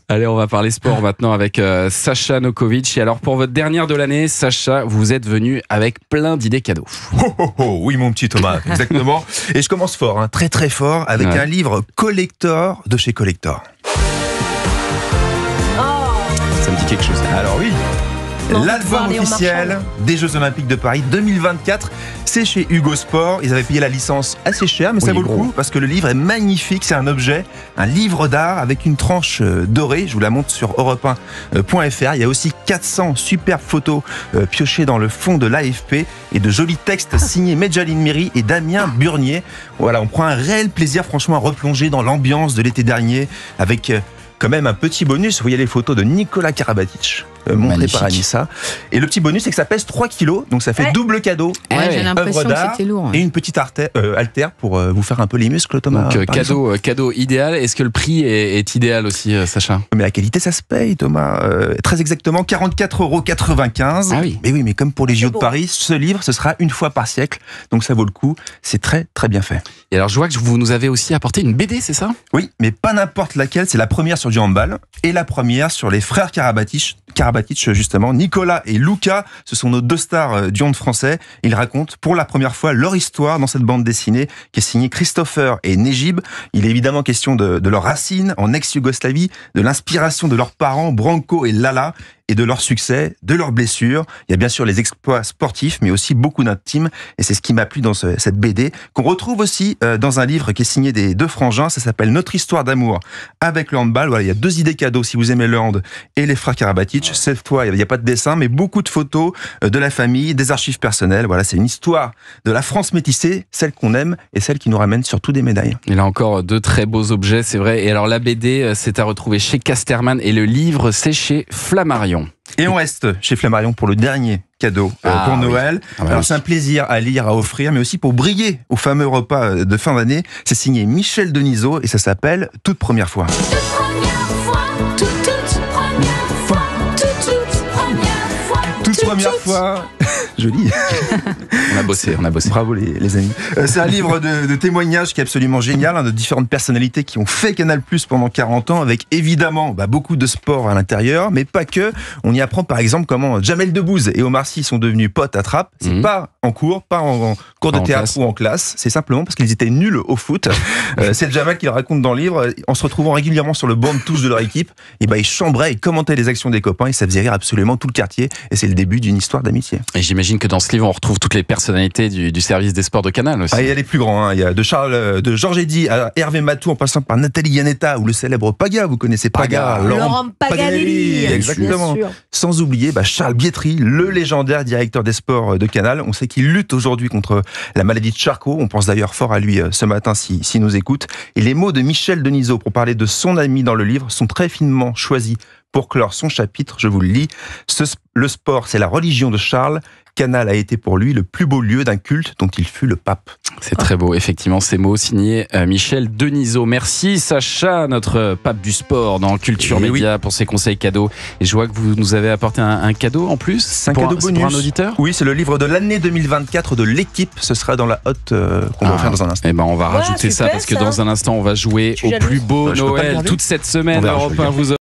Allez, on va parler sport maintenant avec Sacha Nokovic. Et alors, pour votre dernière de l'année, Sacha, vous êtes venu avec plein d'idées cadeaux. Oui, mon petit Thomas, exactement. Et je commence fort, très très fort, avec un livre collector de chez Collector. Ça me dit quelque chose. Alors oui, l'album officiel des Jeux Olympiques de Paris 2024, c'est chez Hugo Sport. Ils avaient payé la licence assez cher, mais ça vaut le coup parce que le livre est magnifique. C'est un objet, un livre d'art avec une tranche dorée. Je vous la montre sur europe1.fr. Il y a aussi 400 superbes photos piochées dans le fond de l'AFP et de jolis textes signés Medjaline Miri et Damien Burnier. Voilà, on prend un réel plaisir franchement à replonger dans l'ambiance de l'été dernier avec quand même un petit bonus. Vous voyez les photos de Nicolas Karabatic montrées par Anissa. Et le petit bonus, c'est que ça pèse 3 kilos, donc ça fait double cadeau. J'ai l'impression que c'était lourd. Et une petite haltère pour vous faire un peu les muscles, Thomas. Donc cadeau idéal. Est-ce que le prix est idéal aussi, Sacha? Mais la qualité, ça se paye, Thomas. Très exactement, 44,95 €. Ah oui. Mais oui, mais comme pour les JO de Paris, ce livre, ce sera une fois par siècle. Donc ça vaut le coup. C'est très, très bien fait. Et alors, je vois que vous nous avez aussi apporté une BD, c'est ça? Oui, mais pas n'importe laquelle. C'est la première sur du handball et la première sur les frères Karabatic, justement. Nicolas et Luca, ce sont nos deux stars du hand français. Ils racontent pour la première fois leur histoire dans cette bande dessinée qui est signée Christopher et Nejib. Il est évidemment question de leurs racines en ex-Yougoslavie, de l'inspiration de leurs parents Branko et Lala, et de leur succès, de leurs blessures. Il y a bien sûr les exploits sportifs, mais aussi beaucoup d'intimes. Et c'est ce qui m'a plu dans cette BD, qu'on retrouve aussi dans un livre qui est signé des deux frangins. Ça s'appelle Notre histoire d'amour avec le handball. Voilà, il y a 2 idées cadeaux si vous aimez le hand et les frères Karabatic. Cette fois, il n'y a pas de dessin, mais beaucoup de photos de la famille, des archives personnelles. Voilà, c'est une histoire de la France métissée, celle qu'on aime et celle qui nous ramène surtout des médailles. Il a encore 2 très beaux objets, c'est vrai. Et alors, la BD, c'est à retrouver chez Casterman et le livre, c'est chez Flammarion. Et on reste chez Flammarion pour le dernier cadeau pour Noël. Alors c'est un plaisir à lire, à offrir, mais aussi pour briller au fameux repas de fin d'année. C'est signé Michel Denisot et ça s'appelle Toute première fois. Toute première fois, toute première fois, toute première fois. Toute première fois. Joli. On a bossé. Bravo les amis. C'est un livre de témoignages qui est absolument génial, de différentes personnalités qui ont fait Canal+ pendant 40 ans, avec évidemment beaucoup de sport à l'intérieur, mais pas que. On y apprend par exemple comment Jamel Debbouze et Omar Sy sont devenus potes à Trappes. C'est pas en cours, pas en cours de théâtre ou en classe, c'est simplement parce qu'ils étaient nuls au foot. C'est Jamel qui le raconte dans le livre. En se retrouvant régulièrement sur le banc de touche de leur équipe, et ils chambraient et commentaient les actions des copains et ça faisait rire absolument tout le quartier. Et c'est le début d'une histoire d'amitié. Et j'imagine que dans ce livre, on retrouve toutes les personnalités du service des sports de Canal aussi. Il y a les plus grands. Il y a de Georges Eddy à Hervé Matou, en passant par Nathalie Yanetta ou le célèbre Paga. Vous connaissez Paga, Laurent Paganelli. Exactement. Sans oublier Charles Bietri, le légendaire directeur des sports de Canal. On sait qu'il lutte aujourd'hui contre la maladie de Charcot. On pense d'ailleurs fort à lui ce matin s'il nous écoute. Et les mots de Michel Denisot pour parler de son ami dans le livre sont très finement choisis pour clore son chapitre. Je vous le lis. Le sport, c'est la religion de Charles. Canal a été pour lui le plus beau lieu d'un culte dont il fut le pape. C'est très beau, effectivement, ces mots signés Michel Denisot. Merci Sacha, notre pape du sport dans Culture Média pour ses conseils cadeaux. Et je vois que vous nous avez apporté un cadeau en plus. C'est un cadeau bonus. Pour un auditeur. Oui, c'est le livre de l'année 2024 de l'équipe. Ce sera dans la hotte qu'on va faire dans un instant. Et on va rajouter ça parce que dans un instant, on va jouer au plus beau Noël toute cette semaine. Europe 1 vous